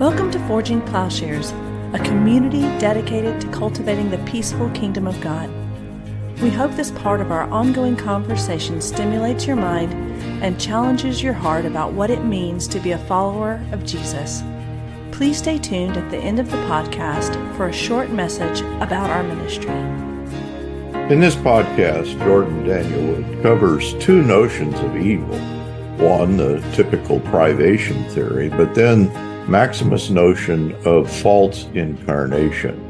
Welcome to Forging Plowshares, a community dedicated to cultivating the peaceful kingdom of God. We hope this part of our ongoing conversation stimulates your mind and challenges your heart about what it means to be a follower of Jesus. Please stay tuned at the end of the podcast for a short message about our ministry. In this podcast, Jordan Danielwood covers two notions of evil. One, the typical privation theory, but then Maximus' notion of false incarnation,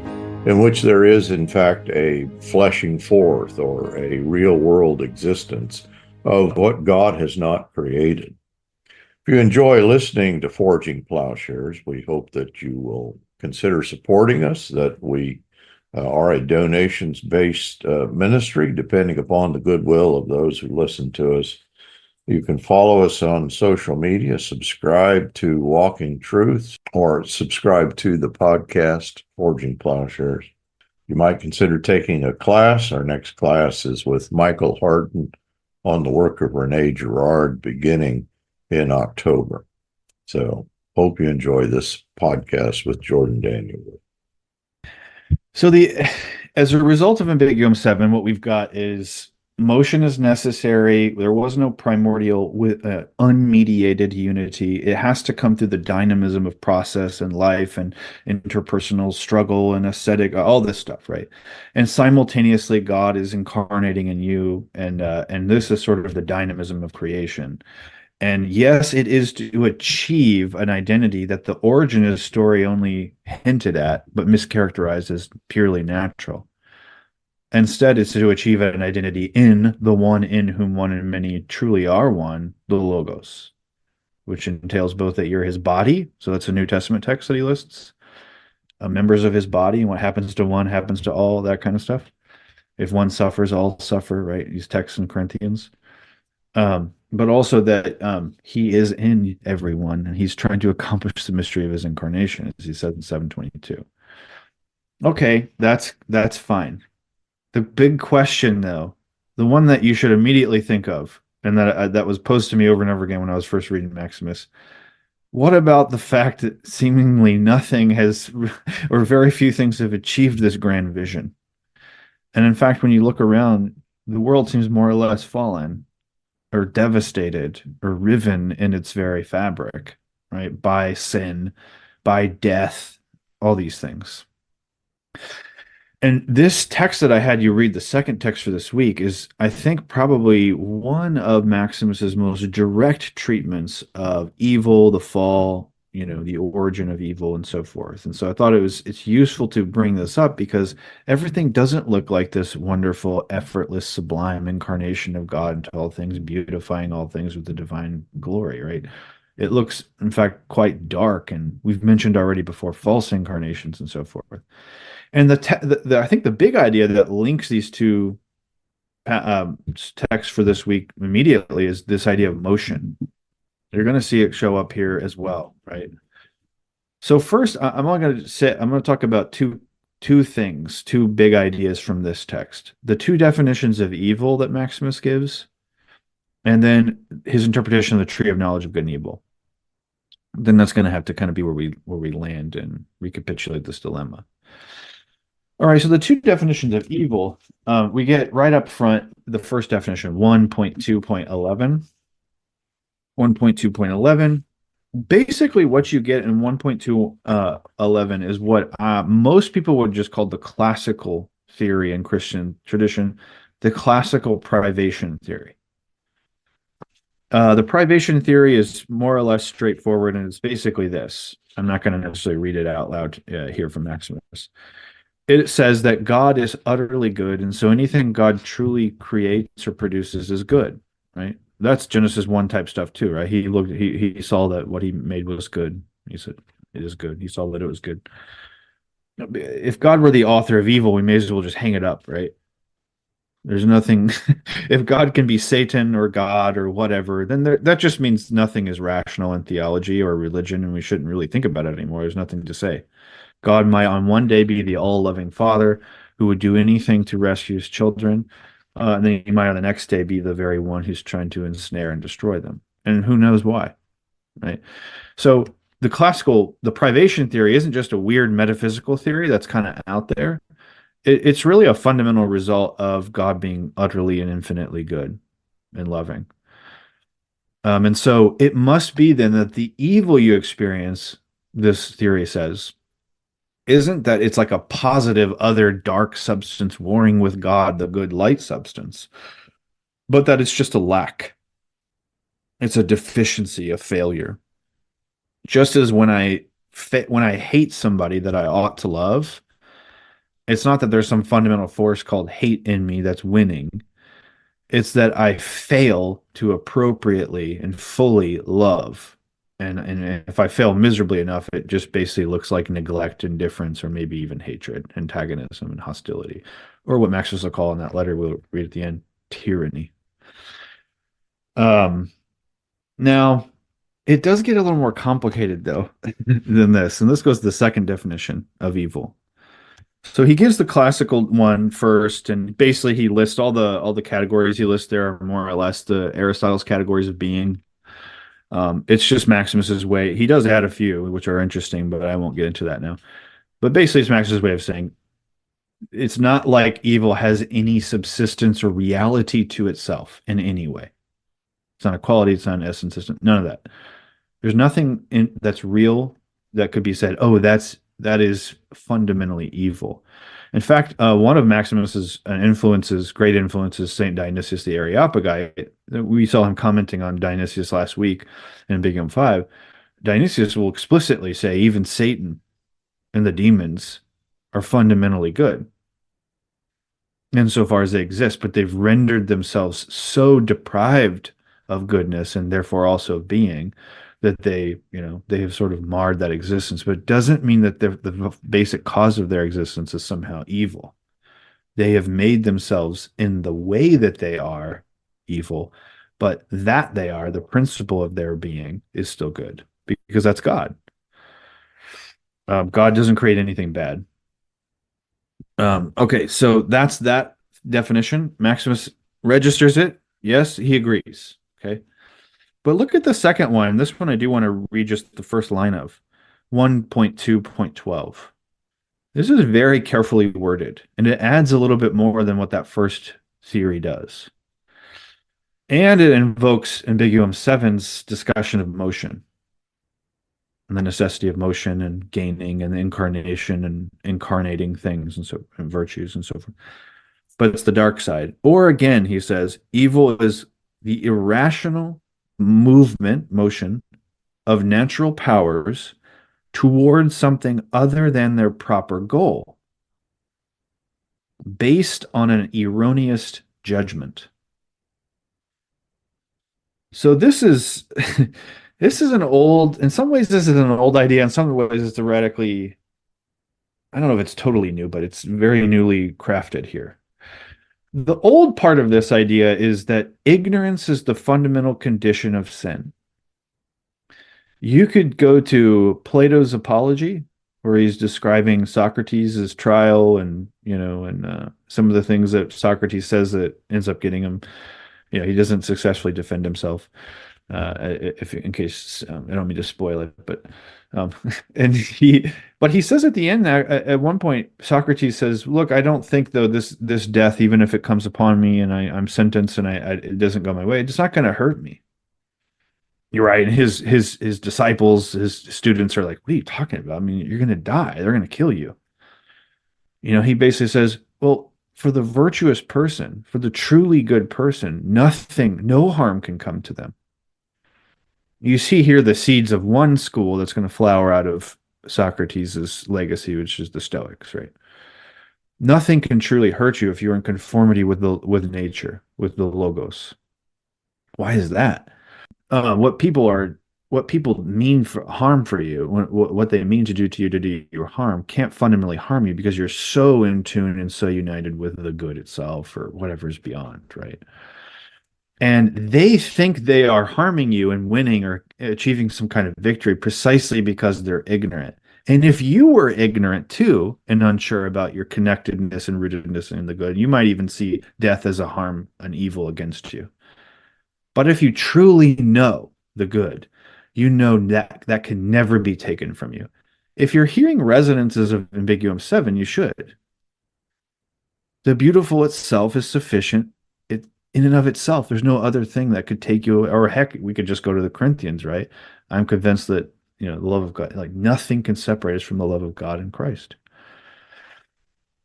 in which there is, in fact, a fleshing forth or a real-world existence of what God has not created. If you enjoy listening to Forging Plowshares, we hope that you will consider supporting us, that we are a donations-based ministry, depending upon the goodwill of those who listen to us. You can follow us on social media, subscribe to Walking Truths, or subscribe to the podcast, Forging Plowshares. You might consider taking a class. Our next class is with Michael Harden on the work of Rene Girard, beginning in October. So hope you enjoy this podcast with Jordan Danielwood. So as a result of Ambiguum 7, what we've got is motion is necessary. There was no primordial with unmediated unity. It has to come through the dynamism of process and life and interpersonal struggle and ascetic, all this stuff, right? And simultaneously, God is incarnating in you, and this is sort of the dynamism of creation. And yes, it is to achieve an identity that the origin of the story only hinted at, but mischaracterized as purely natural. Instead, it's to achieve an identity in the one in whom one and many truly are one, the Logos, which entails both that you're his body, so that's a New Testament text that he lists, members of his body, and what happens to one happens to all, that kind of stuff. If one suffers, all suffer, right? These texts in Corinthians. But also that he is in everyone, and he's trying to accomplish the mystery of his incarnation, as he said in 7:22. Okay, that's fine. The big question, though, the one that you should immediately think of, and that was posed to me over and over again when I was first reading Maximus, what about the fact that seemingly nothing has, or very few things have achieved this grand vision? And in fact, when you look around, the world seems more or less fallen, or devastated, or riven in its very fabric, right? By sin, by death, all these things. And this text that I had you read, the second text for this week, is, I think, probably one of Maximus's most direct treatments of evil, the fall, the origin of evil, and so forth. And so I thought it's useful to bring this up because everything doesn't look like this wonderful, effortless, sublime incarnation of God into all things, beautifying all things with the divine glory, right? It looks, in fact, quite dark, and we've mentioned already before false incarnations and so forth. And I think the big idea that links these two texts for this week immediately is this idea of motion. You're going to see it show up here as well, right? So first, I'm going to talk about two things, two big ideas from this text: the two definitions of evil that Maximus gives, and then his interpretation of the tree of knowledge of good and evil. Then that's going to have to kind of be where we land and recapitulate this dilemma. All right, so the two definitions of evil, we get right up front the first definition, 1.2.11. 1.2.11. Basically, what you get in 1.2.11 is what most people would just call the classical theory in Christian tradition, the classical privation theory. The privation theory is more or less straightforward, and it's basically this. I'm not going to necessarily read it out loud here from Maximus. It says that God is utterly good, and so anything God truly creates or produces is good, right? That's Genesis 1 type stuff too, right? He saw that what he made was good. He said, it is good. He saw that it was good. If God were the author of evil, we may as well just hang it up, right? There's nothing, if God can be Satan or God or whatever, then that just means nothing is rational in theology or religion, and we shouldn't really think about it anymore. There's nothing to say. God might on one day be the all-loving father who would do anything to rescue his children, and then he might on the next day be the very one who's trying to ensnare and destroy them. And who knows why, right? So the privation theory isn't just a weird metaphysical theory that's kind of out there. It's really a fundamental result of God being utterly and infinitely good and loving. And so it must be then that the evil you experience, this theory says, isn't that it's like a positive other dark substance warring with God, the good light substance, but that it's just a lack. It's a deficiency, a failure. Just as when I hate somebody that I ought to love, it's not that there's some fundamental force called hate in me that's winning. It's that I fail to appropriately and fully love. And if I fail miserably enough, it just basically looks like neglect, indifference, or maybe even hatred, antagonism, and hostility, or what Maximus will call in that letter we'll read at the end, tyranny. Um, Now, it does get a little more complicated though than this, and this goes to the second definition of evil. So he gives the classical one first, and basically he lists all the categories he lists there are more or less the Aristotle's categories of being. It's just Maximus's way. He does add a few, which are interesting, but I won't get into that now. But basically, it's Maximus's way of saying it's not like evil has any subsistence or reality to itself in any way. It's not a quality, it's not an essence, it's none of that. There's nothing that's real that could be said, oh, that is fundamentally evil. In fact, one of Maximus's great influences, Saint Dionysius the Areopagite. We saw him commenting on Dionysius last week in Big 5. Dionysius will explicitly say even Satan and the demons are fundamentally good insofar as they exist, but they've rendered themselves so deprived of goodness and therefore also of being that they have sort of marred that existence. But it doesn't mean that the basic cause of their existence is somehow evil. They have made themselves in the way that they are evil, but that they are, the principle of their being is still good because that's God. God doesn't create anything bad. Okay, so that's that definition. Maximus registers it. Yes, he agrees. Okay. But look at the second one. This one I do want to read just the first line of 1.2.12. This is very carefully worded, and it adds a little bit more than what that first theory does. And it invokes Ambiguum 7's discussion of motion and the necessity of motion and gaining and the incarnation and incarnating things and virtues and so forth. But it's the dark side. Or again, he says, evil is the irrational motion of natural powers towards something other than their proper goal, based on an erroneous judgment. So this is this is an old, in some ways this is an old idea, in some ways it's theoretically, I don't know if it's totally new, but it's very newly crafted here. The old part of this idea is that ignorance is the fundamental condition of sin. You could go to Plato's Apology, where he's describing Socrates' trial and, some of the things that Socrates says that ends up getting him, he doesn't successfully defend himself. If in case I don't mean to spoil it, but he says at the end there at one point Socrates says, "Look, I don't think though this death, even if it comes upon me and I'm sentenced and it doesn't go my way, it's not going to hurt me." You're right. And his disciples, his students are like, "What are you talking about? I mean, you're going to die. They're going to kill you." He basically says, "Well, for the virtuous person, for the truly good person, no harm can come to them." You see here the seeds of one school that's going to flower out of Socrates' legacy, which is the Stoics, right? Nothing can truly hurt you if you're in conformity with nature, with the logos. Why is that? What people mean for harm for you, what they mean to you to do your harm, can't fundamentally harm you because you're so in tune and so united with the good itself or whatever is beyond, right? And they think they are harming you and winning or achieving some kind of victory precisely because they're ignorant. And if you were ignorant too and unsure about your connectedness and rootedness in the good, you might even see death as a harm, an evil against you. But if you truly know the good, you know that that can never be taken from you. If you're hearing resonances of ambiguum 7, you should. The beautiful itself is sufficient. It in and of itself, there's no other thing that could take you, or heck, we could just go to the Corinthians, right? I'm convinced that, the love of God, like nothing can separate us from the love of God in Christ.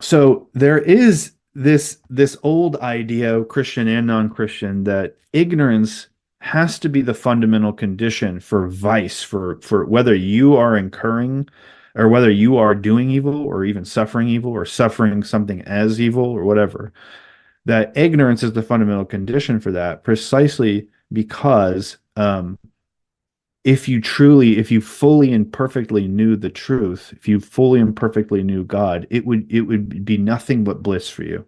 So there is this old idea, Christian and non-Christian, that ignorance has to be the fundamental condition for vice, for whether you are incurring or whether you are doing evil or even suffering evil or suffering something as evil or whatever. That ignorance is the fundamental condition for that, precisely because if you fully and perfectly knew the truth, if you fully and perfectly knew God, it would be nothing but bliss for you.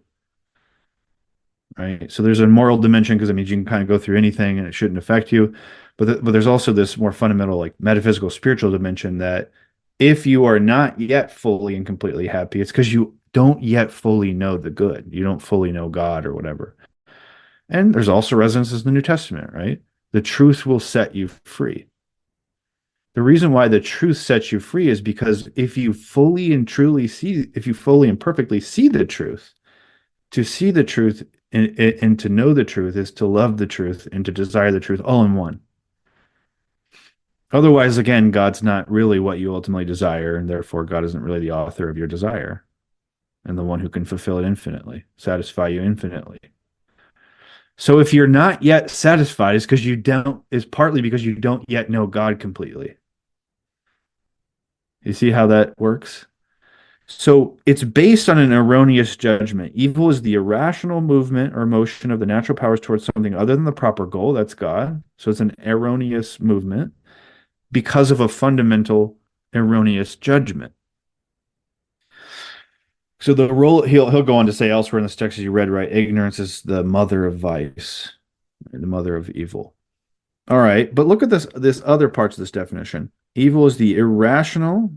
Right? So there's a moral dimension because it means you can kind of go through anything and it shouldn't affect you. But there's also this more fundamental, like metaphysical, spiritual dimension that if you are not yet fully and completely happy, it's because you don't yet fully know the good. You don't fully know God or whatever. And there's also resonances in the New Testament, right? The truth will set you free. The reason why the truth sets you free is because if you fully and perfectly see the truth, to see the truth and to know the truth is to love the truth and to desire the truth all in one. Otherwise, again, God's not really what you ultimately desire, and therefore God isn't really the author of your desire and the one who can fulfill it infinitely, satisfy you infinitely. So if you're not yet satisfied, it's partly because you don't yet know God completely. You see how that works? So it's based on an erroneous judgment. Evil is the irrational movement or motion of the natural powers towards something other than the proper goal. That's God. So it's an erroneous movement because of a fundamental erroneous judgment. So the role he'll go on to say elsewhere in this text, as you read, right? Ignorance is the mother of vice, the mother of evil. All right, but look at this other parts of this definition. Evil is the irrational,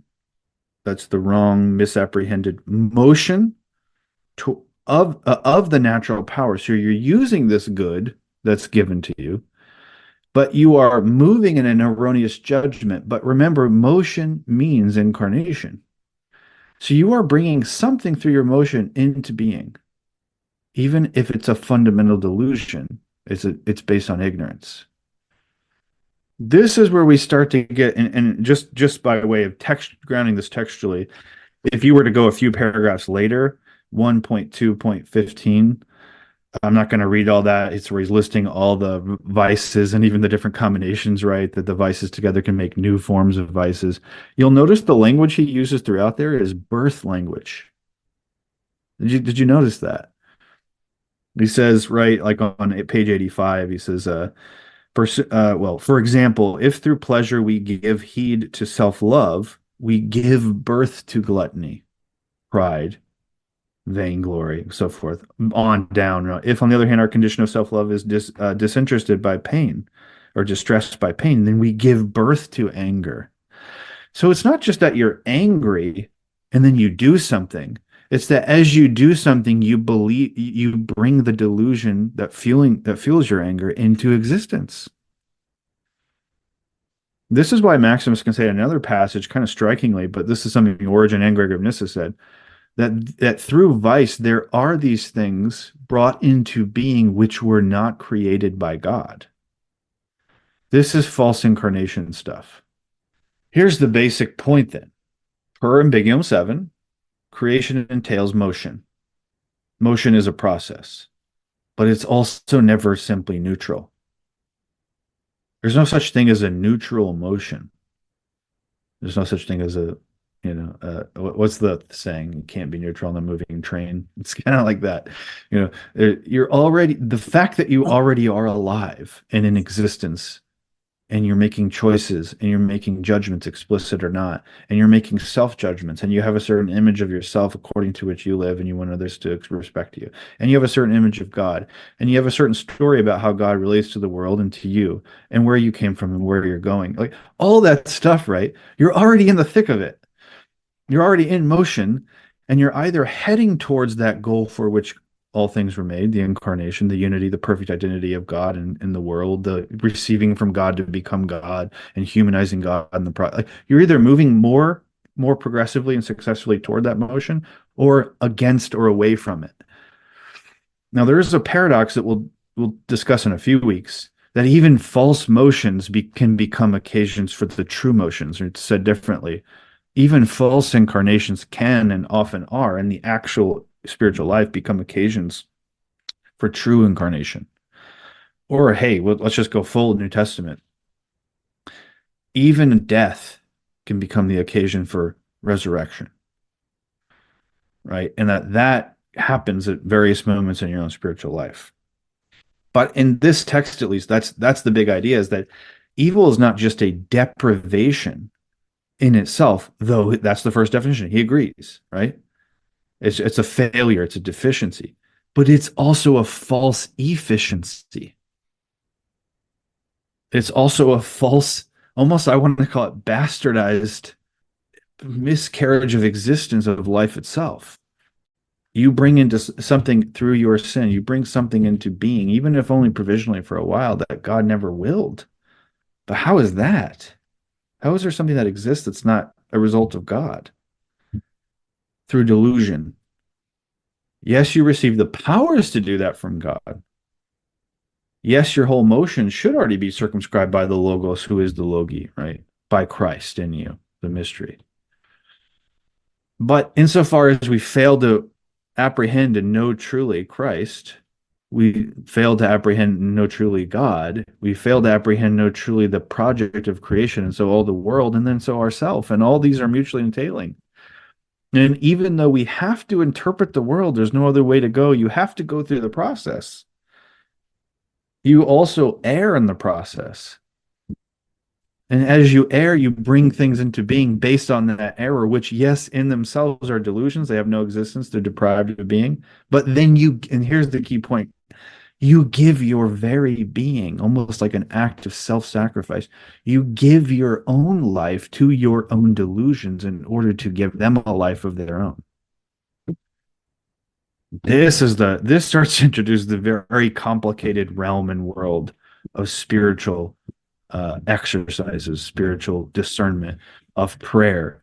that's the wrong, misapprehended motion of the natural power. So you're using this good that's given to you, but you are moving in an erroneous judgment. But remember, motion means incarnation. So you are bringing something through your motion into being, even if it's a fundamental delusion. It's based on ignorance. This is where we start to get, and just by way of grounding this textually, if you were to go a few paragraphs later, 1.2.15, I'm not going to read all that. It's where he's listing all the vices and even the different combinations, right? That the vices together can make new forms of vices. You'll notice the language he uses throughout there is birth language. Did you notice that? He says, right, like on page 85, he says, for example, if through pleasure we give heed to self-love, we give birth to gluttony, pride, vainglory, so forth, on down. If, on the other hand, our condition of self-love is disinterested by pain or distressed by pain, then we give birth to anger. So it's not just that you're angry and then you do something. It's that as you do something, you bring the delusion, that fuels your anger into existence. This is why Maximus can say in another passage, kind of strikingly, but this is something Origen and Gregory of Nyssa said, that through vice, there are these things brought into being which were not created by God. This is false incarnation stuff. Here's the basic point then. Per Ambiguum 7, creation entails motion. Motion is a process, but it's also never simply neutral. There's no such thing as a neutral motion. There's no such thing as what's the saying? You can't be neutral on a moving train. It's kind of like that. The fact that you already are alive and in existence, and you're making choices and you're making judgments, explicit or not, and you're making self-judgments, and you have a certain image of yourself according to which you live and you want others to respect you, and you have a certain image of God, and you have a certain story about how God relates to the world and to you and where you came from and where you're going, like all that stuff, right? You're already in the thick of it. You're already in motion, and you're either heading towards that goal for which all things were made, the Incarnation, the unity, the perfect identity of God in the world, the receiving from God to become God and humanizing God in the like you're either moving more progressively and successfully toward that motion or against or away from it. Now there is a paradox that we'll discuss in a few weeks, that even false motions can become occasions for the true motions, or said differently, even false incarnations can and often are in the actual spiritual life become occasions for true incarnation. Or, hey, let's just go full New Testament. Even death can become the occasion for resurrection, right? And that happens at various moments in your own spiritual life. But in this text, at least, that's the big idea, is that evil is not just a deprivation in itself, though that's the first definition. He agrees, right? It's a failure, it's a deficiency, but it's also a false efficiency. It's also a false, almost I want to call it bastardized miscarriage of existence of life itself. You bring into something through your sin, you bring something into being, even if only provisionally for a while, that God never willed. But how is that? How is there something that exists that's not a result of God? Through delusion. Yes, you receive the powers to do that from God. Yes, your whole motion should already be circumscribed by the Logos, who is the Logi, right? By Christ in you, the mystery. But insofar as we fail to apprehend and know truly Christ, we fail to apprehend and know truly God, we fail to apprehend and know truly the project of creation, and so all the world, and then so ourself, and all these are mutually entailing. And even though we have to interpret the world, there's no other way to go. You have to go through the process. You also err in the process. And as you err, you bring things into being based on that error, which, yes, in themselves are delusions. They have no existence. They're deprived of being. But then and here's the key point, you give your very being, almost like an act of self-sacrifice. You give your own life to your own delusions in order to give them a life of their own. This starts to introduce the very complicated realm and world of spiritual exercises, spiritual discernment, of prayer,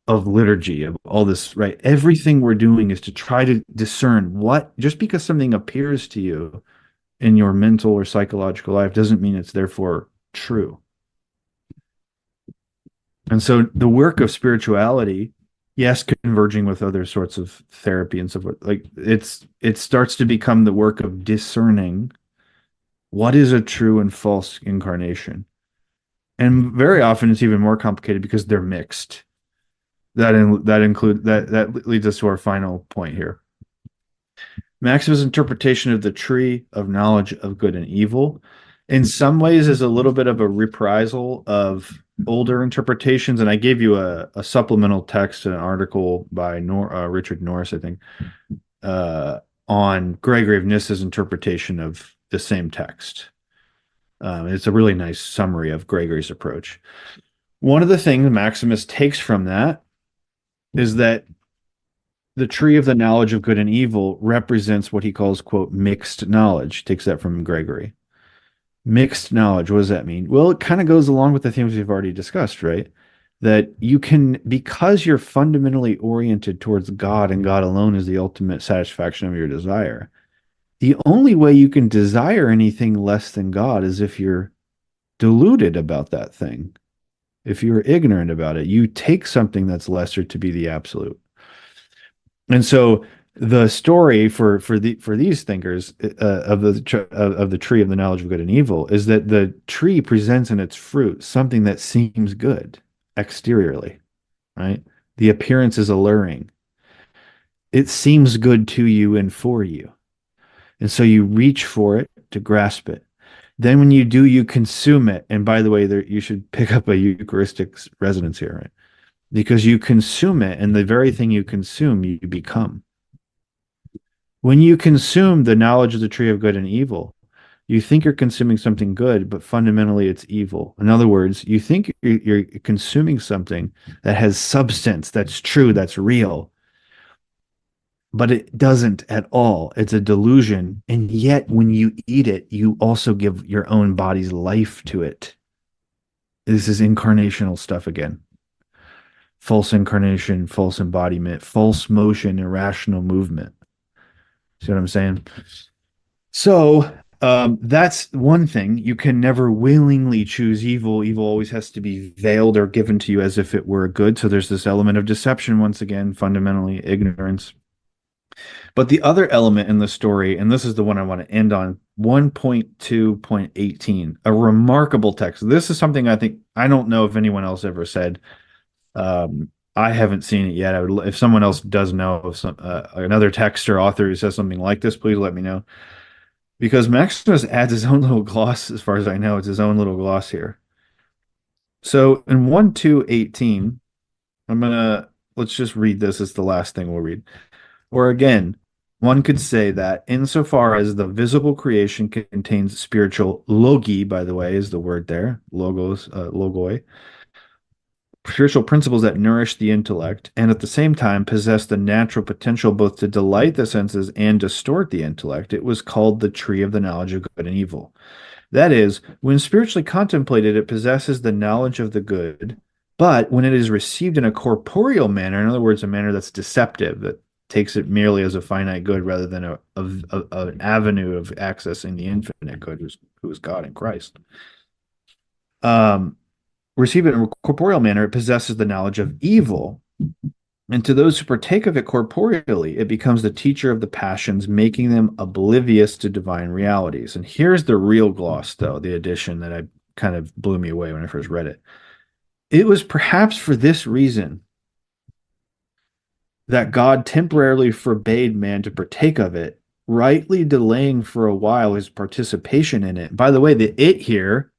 of liturgy, of all this, right? Everything we're doing is to try to discern what, just because something appears to you in your mental or psychological life doesn't mean it's therefore true. And so the work of spirituality, yes, converging with other sorts of therapy and so forth, like it starts to become the work of discerning what is a true and false incarnation. And very often it's even more complicated because they're mixed. That leads us to our final point here. Maximus' interpretation of the tree of knowledge of good and evil, in some ways, is a little bit of a reprisal of older interpretations. And I gave you a supplemental text, an article by Richard Norris, I think, on Gregory of Nyssa's interpretation of the same text. It's a really nice summary of Gregory's approach. One of the things Maximus takes from that is that the tree of the knowledge of good and evil represents what he calls, quote, mixed knowledge. He takes that from Gregory. Mixed knowledge, what does that mean? Well, it kind of goes along with the things we've already discussed, right? That you can, because you're fundamentally oriented towards God and God alone is the ultimate satisfaction of your desire, the only way you can desire anything less than God is if you're deluded about that thing. If you're ignorant about it, you take something that's lesser to be the absolute. And so the story for these thinkers of the tree of the knowledge of good and evil is that the tree presents in its fruit something that seems good exteriorly, right? The appearance is alluring. It seems good to you and for you. And so you reach for it to grasp it. Then when you do, you consume it. And by the way, you should pick up a Eucharistic resonance here, right? Because you consume it, and the very thing you consume, you become. When you consume the knowledge of the tree of good and evil, you think you're consuming something good, but fundamentally it's evil. In other words, you think you're consuming something that has substance, that's true, that's real. but it doesn't at all. It's a delusion. And yet, when you eat it, you also give your own body's life to it. This is incarnational stuff again. False incarnation, false embodiment, false motion, irrational movement. See what I'm saying? So that's one thing. You can never willingly choose evil. Evil always has to be veiled or given to you as if it were good. So there's this element of deception, once again, fundamentally ignorance. But the other element in the story, and this is the one I want to end on, 1.2.18, a remarkable text. This is something I think, I don't know if anyone else ever said. I haven't seen it yet. If someone else does know of another text or author who says something like this, please let me know. Because Maximus adds his own little gloss, as far as I know, it's his own little gloss here. So in 1.2.18, let's just read this as the last thing we'll read. Or again, one could say that insofar as the visible creation contains spiritual logi, by the way, is the word there, logos, logoi, spiritual principles that nourish the intellect and at the same time possess the natural potential both to delight the senses and distort the intellect, it was called the tree of the knowledge of good and evil. That is, when spiritually contemplated, it possesses the knowledge of the good, but when it is received in a corporeal manner, in other words, a manner that's deceptive, that takes it merely as a finite good rather than an avenue of accessing the infinite good, who is God in Christ. Receive it in a corporeal manner, it possesses the knowledge of evil. And to those who partake of it corporeally, it becomes the teacher of the passions, making them oblivious to divine realities. And here's the real gloss, though, the addition that I kind of blew me away when I first read it. It was perhaps for this reason that God temporarily forbade man to partake of it, rightly delaying for a while his participation in it. By the way, the it here,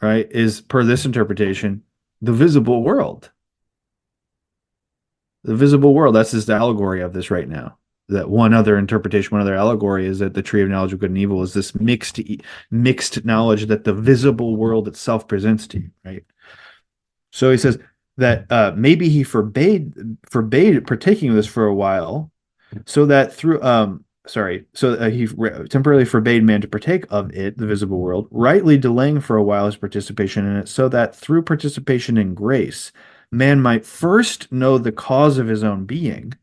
right, is, per this interpretation, the visible world. The visible world, that's just the allegory of this right now. That one other interpretation, one other allegory is that the tree of knowledge of good and evil is this mixed knowledge that the visible world itself presents to you, right? So he says that maybe he forbade partaking of this for a while, so that through he temporarily forbade man to partake of it, the visible world, rightly delaying for a while his participation in it, so that through participation in grace, man might first know the cause of his own being,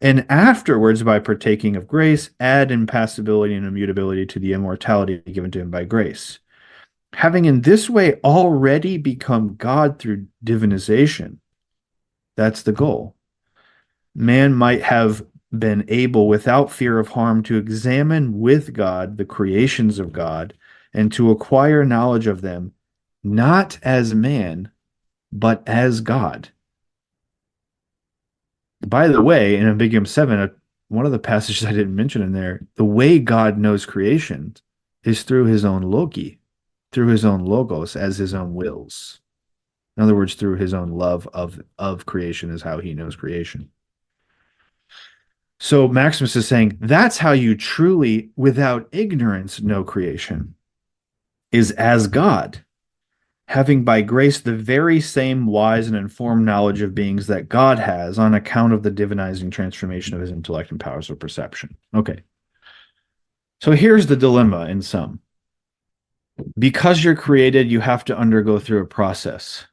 and afterwards, by partaking of grace, add impassibility and immutability to the immortality given to him by grace. Having in this way already become God through divinization, that's the goal. Man might have been able, without fear of harm, to examine with God the creations of God and to acquire knowledge of them, not as man, but as God. By the way, in Ambiguum 7, one of the passages I didn't mention in there, the way God knows creation is through his own logi, through his own logos, as his own wills. In other words, through his own love of creation is how he knows creation. So Maximus is saying that's how you truly, without ignorance, know creation, is as God, having by grace the very same wise and informed knowledge of beings that God has on account of the divinizing transformation of his intellect and powers of perception. Okay. So here's the dilemma in sum. Because you're created, you have to undergo through a process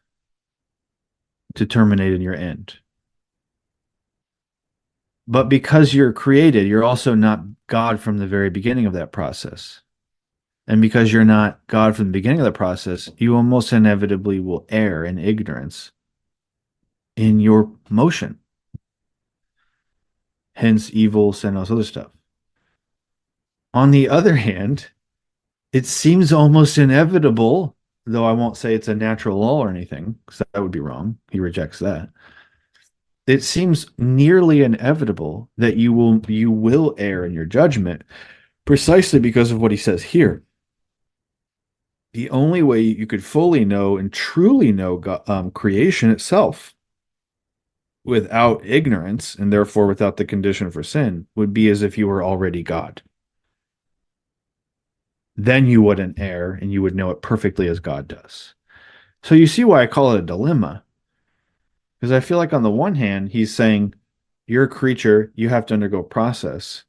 to terminate in your end. But because you're created, you're also not God from the very beginning of that process. And because you're not God from the beginning of the process, you almost inevitably will err in ignorance in your motion. Hence evil, sin, all this other stuff. On the other hand, it seems almost inevitable, though I won't say it's a natural law or anything, because that would be wrong. He rejects that. It seems nearly inevitable that you will err in your judgment, precisely because of what he says here. The only way you could fully know and truly know creation itself without ignorance, and therefore without the condition for sin, would be as if you were already God. Then you wouldn't err, and you would know it perfectly as God does. So you see why I call it a dilemma. Because I feel like on the one hand, he's saying, You're a creature. You have to undergo process,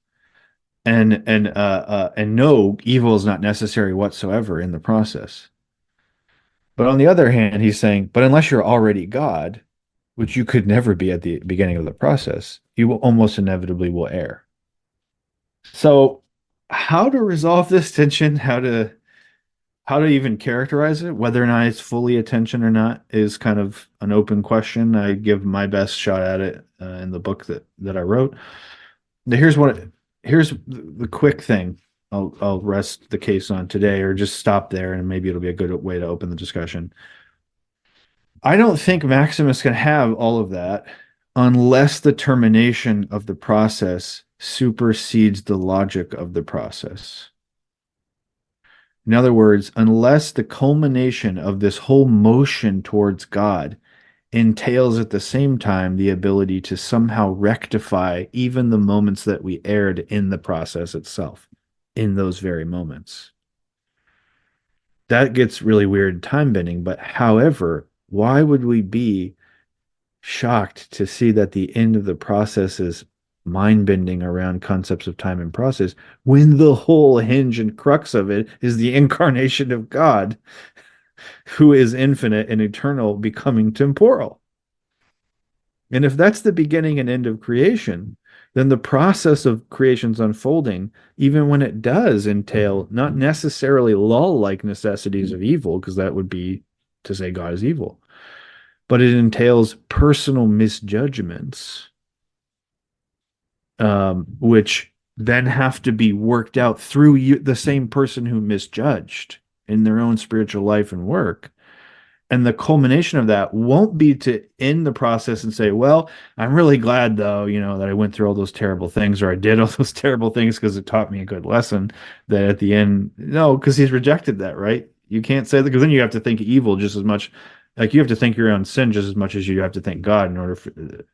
and no, evil is not necessary whatsoever in the process. But on the other hand, he's saying, but unless you're already God, which you could never be at the beginning of the process, you will almost inevitably will err. So, how to resolve this tension, how to even characterize it, whether or not it's fully attention or not, is kind of an open question. I give my best shot at it in the book that I wrote. Now, here's the quick thing. I'll rest the case on today, or just stop there, and maybe it'll be a good way to open the discussion. I don't think Maximus can have all of that unless the termination of the process supersedes the logic of the process. In other words, unless the culmination of this whole motion towards God entails at the same time the ability to somehow rectify even the moments that we erred in the process itself, in those very moments. That gets really weird time bending, but however, why would we be shocked to see that the end of the process is mind bending around concepts of time and process when the whole hinge and crux of it is the incarnation of God, who is infinite and eternal, becoming temporal? And if that's the beginning and end of creation, then the process of creation's unfolding, even when it does entail not necessarily lull-like necessities of evil, because that would be to say God is evil, but it entails personal misjudgments, which then have to be worked out through the same person who misjudged in their own spiritual life and work. And the culmination of that won't be to end the process and say, well, I'm really glad, though, that I went through all those terrible things, or I did all those terrible things because it taught me a good lesson. That at the end, no, because he's rejected that, right? You can't say that, because then you have to think evil just as much. Like, you have to think your own sin just as much as you have to thank God in order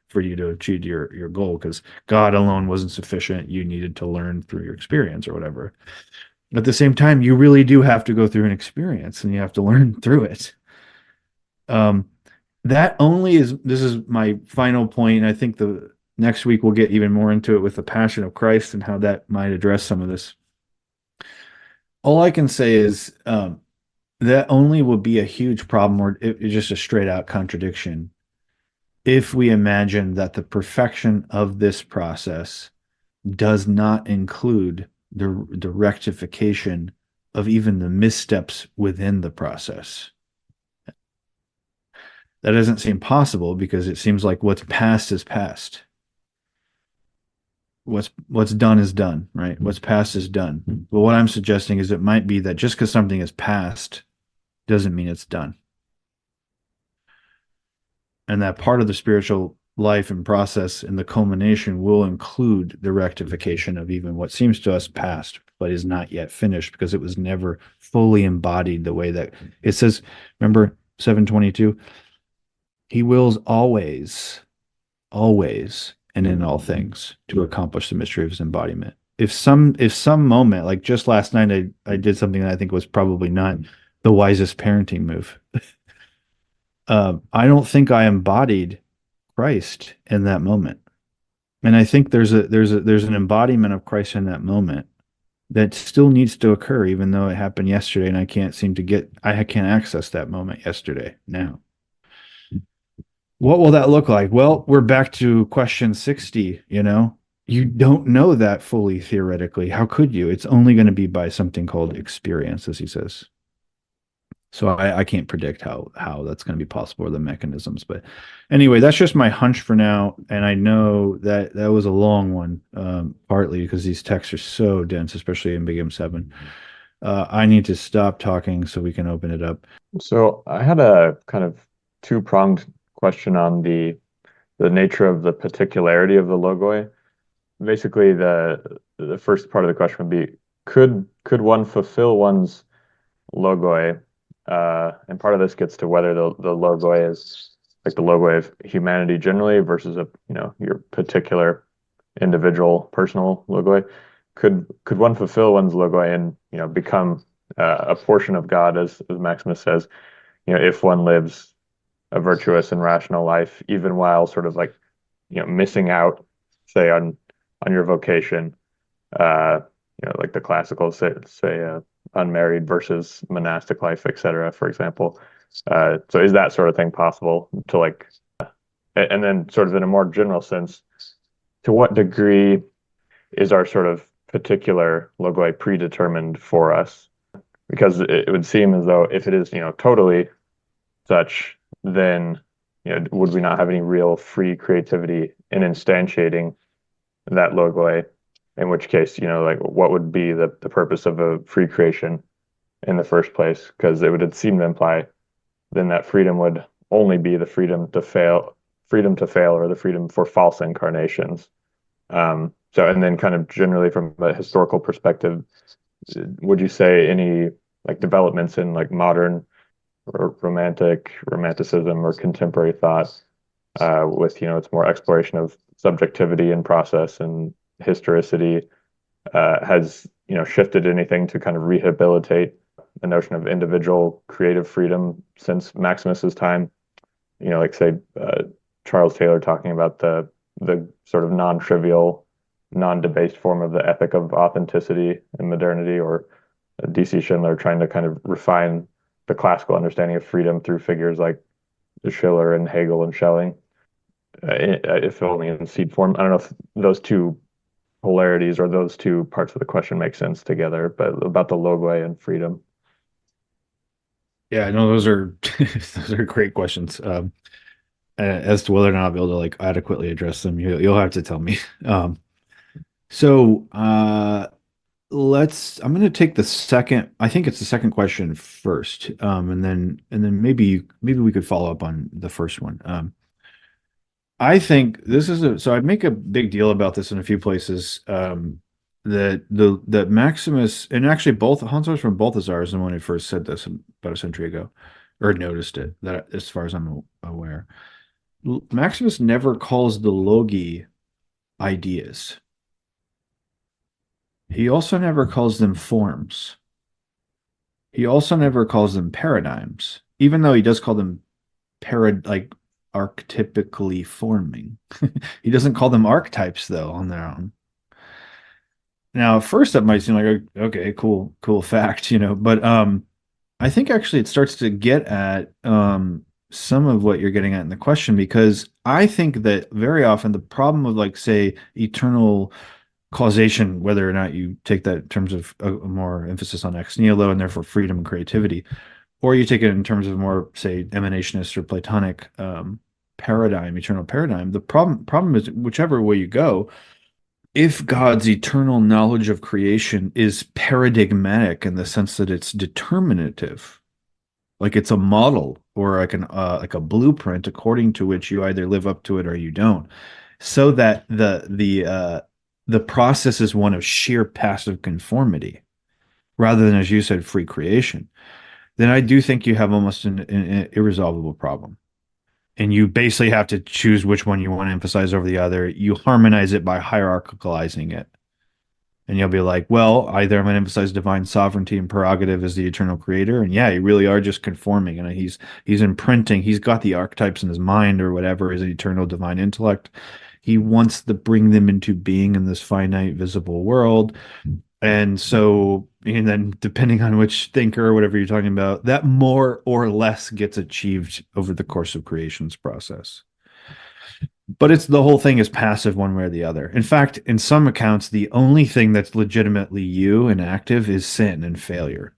for you to achieve your goal, because God alone wasn't sufficient. You needed to learn through your experience or whatever. At the same time, you really do have to go through an experience, and you have to learn through it. That only is, this is my final point, and I think the next week we'll get even more into it with the Passion of Christ and how that might address some of this. All I can say is that only will be a huge problem, or it's just a straight out contradiction, if we imagine that the perfection of this process does not include the rectification of even the missteps within the process. That doesn't seem possible, because it seems like what's past is past. What's done is done, right? What's past is done. But what I'm suggesting is it might be that just because something is past doesn't mean it's done. And that part of the spiritual life and process and the culmination will include the rectification of even what seems to us past, but is not yet finished, because it was never fully embodied the way that it says. Remember 7:22? He wills always, always, and in all things to accomplish the mystery of his embodiment. If some moment, like just last night, I did something that I think was probably not the wisest parenting move. I don't think I embodied Christ in that moment. And I think there's an embodiment of Christ in that moment that still needs to occur, even though it happened yesterday, and I can't access that moment yesterday now. What will that look like? Well, we're back to question 60, You don't know that fully theoretically. How could you? It's only going to be by something called experience, as he says. So I can't predict how that's going to be possible, or the mechanisms. But anyway, that's just my hunch for now. And I know that was a long one, partly because these texts are so dense, especially in Big M7. I need to stop talking so we can open it up. So I had a kind of two-pronged question on the nature of the particularity of the logoi. Basically, the first part of the question would be, could one fulfill one's logoi? And part of this gets to whether the logoi is like the logoi of humanity generally versus your particular individual personal logoi. Could one fulfill one's logoi and become a portion of God, as Maximus says, if one lives a virtuous and rational life, even while sort of like missing out say on your vocation, like the classical, say unmarried versus monastic life, etc., for example. So is that sort of thing possible to like, and then sort of in a more general sense, to what degree is our sort of particular logoi predetermined for us? Because it would seem as though if it is, totally such, then, would we not have any real free creativity in instantiating that logoi? In which case, like what would be the purpose of a free creation in the first place? Because it would seem to imply then that freedom would only be the freedom to fail, or the freedom for false incarnations. So, and then kind of generally from a historical perspective, would you say any like developments in like modern or romanticism or contemporary thought, with, its more exploration of subjectivity and process and historicity, has, shifted anything to kind of rehabilitate the notion of individual creative freedom since Maximus's time? Like say Charles Taylor talking about the sort of non-trivial, non-debased form of the ethic of authenticity and modernity, or DC Schindler trying to kind of refine the classical understanding of freedom through figures like Schiller and Hegel and Schelling, if only in seed form. I don't know if those two polarities or those two parts of the question make sense together, but about the logoi and freedom. Yeah, no, those are those are great questions. As to whether or not I'll be able to like adequately address them, you'll have to tell me. So I'm going to take the second. I think it's the second question first, and then maybe we could follow up on the first one. I think this is so I'd make a big deal about this in a few places. That Maximus, and actually both Hans from Balthasar is the one who first said this about a century ago, or noticed it. That, as far as I'm aware, Maximus never calls the logi ideas. He also never calls them forms. He also never calls them paradigms, even though he does call them like archetypically forming. He doesn't call them archetypes though on their own. Now, at first that might seem like, okay, cool fact, but I think actually it starts to get at some of what you're getting at in the question, because I think that very often the problem of, like, say, eternal causation, whether or not you take that in terms of a more emphasis on ex nihilo and therefore freedom and creativity, or you take it in terms of more, say, emanationist or Platonic paradigm, eternal paradigm, the problem is, whichever way you go, if God's eternal knowledge of creation is paradigmatic in the sense that it's determinative, like it's a model or like a blueprint according to which you either live up to it or you don't, so that the process is one of sheer passive conformity rather than, as you said, free creation, then I do think you have almost an irresolvable problem. And you basically have to choose which one you want to emphasize over the other. You harmonize it by hierarchicalizing it. And you'll be like, well, either I'm going to emphasize divine sovereignty and prerogative as the eternal creator. And yeah, you really are just conforming. And he's imprinting, he's got the archetypes in his mind or whatever, his eternal divine intellect. He wants to bring them into being in this finite visible world. And so, and then depending on which thinker or whatever you're talking about, that more or less gets achieved over the course of creation's process. But it's, the whole thing is passive one way or the other. In fact, in some accounts, the only thing that's legitimately you and active is sin and failure.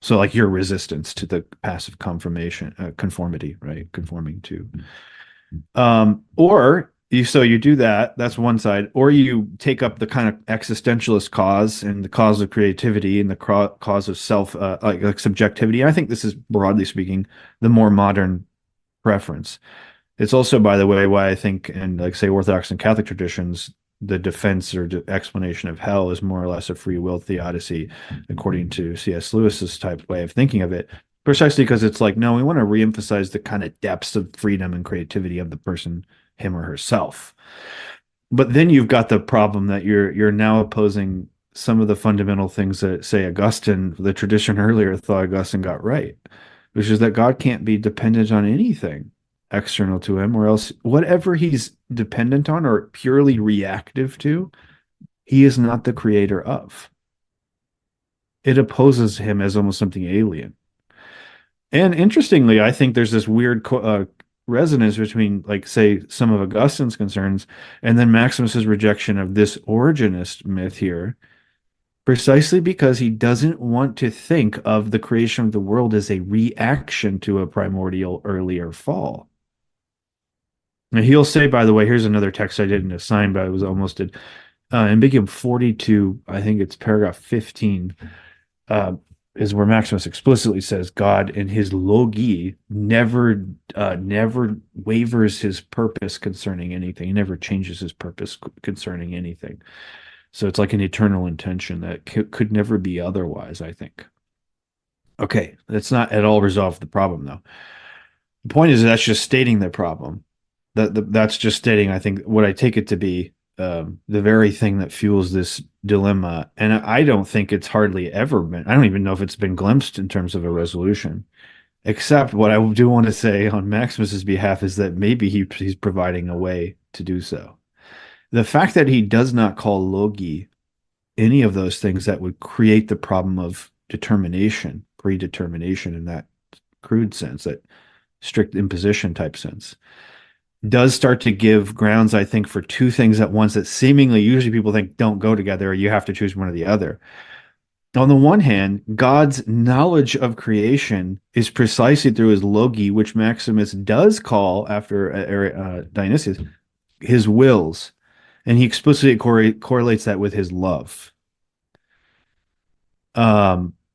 So like your resistance to the passive conformity, right? Conforming to. Or you do that, that's one side, or you take up the kind of existentialist cause and the cause of creativity and the cause of self, like subjectivity. I think this is, broadly speaking, the more modern preference. It's also, by the way, why I think in, like, say, Orthodox and Catholic traditions, the defense or explanation of hell is more or less a free will theodicy, according to C.S. Lewis's type way of thinking of it, precisely because it's like, no, we want to reemphasize the kind of depths of freedom and creativity of the person, him or herself. But then you've got the problem that you're now opposing some of the fundamental things that, say, Augustine, the tradition earlier thought Augustine got right, which is that God can't be dependent on anything. external to him, or else whatever he's dependent on or purely reactive to, he is not the creator of. It opposes him as almost something alien. And interestingly, I think there's this weird resonance between, like, say, some of Augustine's concerns and then Maximus's rejection of this Origenist myth here, precisely because he doesn't want to think of the creation of the world as a reaction to a primordial earlier fall. And he'll say, by the way, here's another text I didn't assign, but I was almost did. In Bigum 42, I think it's paragraph 15, is where Maximus explicitly says God in his logi never wavers his purpose concerning anything. He never changes his purpose concerning anything. So it's like an eternal intention that could never be otherwise, I think. Okay, that's not at all resolved the problem, though. The point is that's just stating the problem. That's just stating, I think, what I take it to be the very thing that fuels this dilemma. And I don't think it's hardly ever been, I don't even know if it's been glimpsed in terms of a resolution, except what I do want to say on Maximus's behalf is that maybe he's providing a way to do so. The fact that he does not call logi any of those things that would create the problem of determination, predetermination in that crude sense, that strict imposition type sense, does start to give grounds, I think, for two things at once that seemingly usually people think don't go together, or you have to choose one or the other. On the one hand, God's knowledge of creation is precisely through his logi, which Maximus does call, after Dionysius, his wills. And he explicitly correlates that with his love.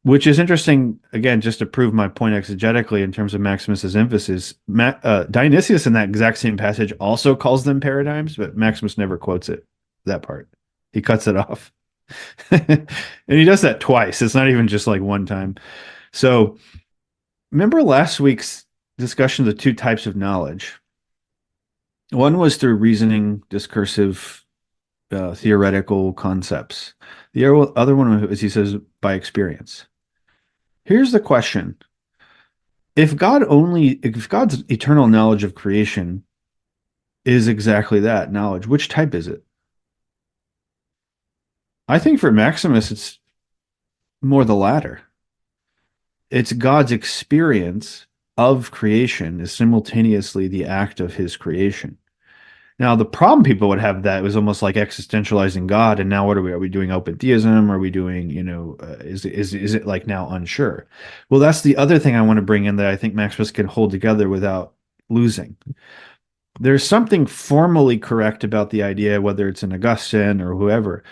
Which is interesting, again, just to prove my point exegetically in terms of Maximus's emphasis. Dionysius in that exact same passage also calls them paradigms, but Maximus never quotes it, that part. He cuts it off. And he does that twice. It's not even just like one time. So remember last week's discussion of the two types of knowledge? One was through reasoning, discursive, theoretical concepts. The other one, as he says, by experience. Here's the question. If God's eternal knowledge of creation is exactly that knowledge, which type is it? I think for Maximus, it's more the latter. It's God's experience of creation is simultaneously the act of his creation. Now, the problem people would have that was almost like existentializing God. And now what are we? Are we doing open theism? Are we doing, is it like now unsure? Well, that's the other thing I want to bring in that I think Maximus can hold together without losing. There's something formally correct about the idea, whether it's an Augustine or whoever,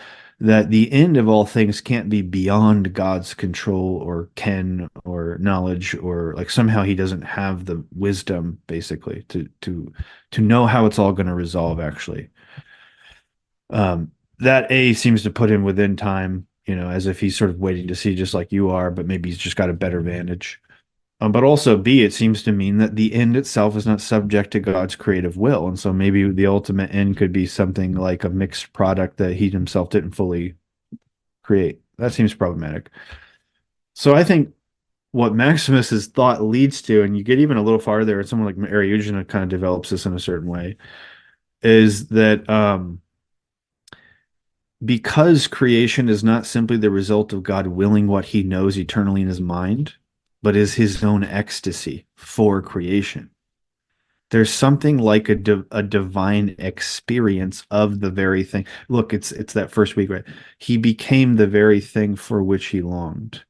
that the end of all things can't be beyond God's control or ken or knowledge, or like somehow he doesn't have the wisdom basically to know how it's all going to resolve actually. That seems to put him within time, as if he's sort of waiting to see, just like you are, but maybe he's just got a better vantage. But also B, it seems to mean that the end itself is not subject to God's creative will. And so maybe the ultimate end could be something like a mixed product that he himself didn't fully create. That seems problematic. So I think what Maximus's thought leads to, and you get even a little farther, and someone like Ariugena kind of develops this in a certain way, is that because creation is not simply the result of God willing what he knows eternally in his mind, but is his own ecstasy for creation. There's something like a divine experience of the very thing. Look, it's that first week, right? He became the very thing for which he longed.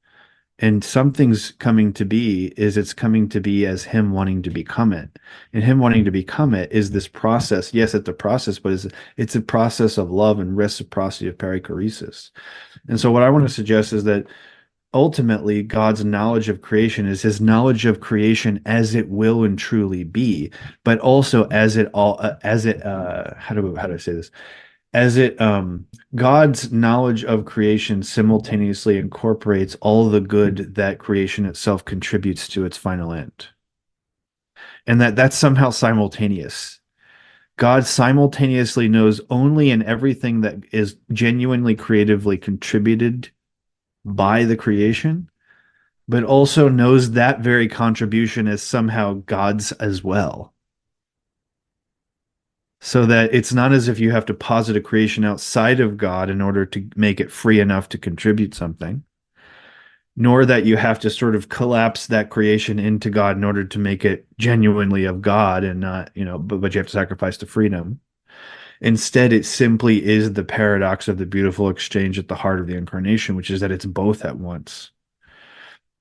And something's coming to be it's coming to be as him wanting to become it. And him wanting to become it is this process. Yes, it's a process, but it's a process of love and reciprocity of perichoresis. And so what I want to suggest is that ultimately God's knowledge of creation is his knowledge of creation as it will and truly be, but also as it all how do I say this, as it God's knowledge of creation simultaneously incorporates all the good that creation itself contributes to its final end, and that's somehow simultaneous. God simultaneously knows only in everything that is genuinely creatively contributed by the creation, but also knows that very contribution as somehow God's as well. so that it's not as if you have to posit a creation outside of God in order to make it free enough to contribute something, nor that you have to sort of collapse that creation into God in order to make it genuinely of God and not, but you have to sacrifice the freedom. Instead, it simply is the paradox of the beautiful exchange at the heart of the incarnation, which is that it's both at once.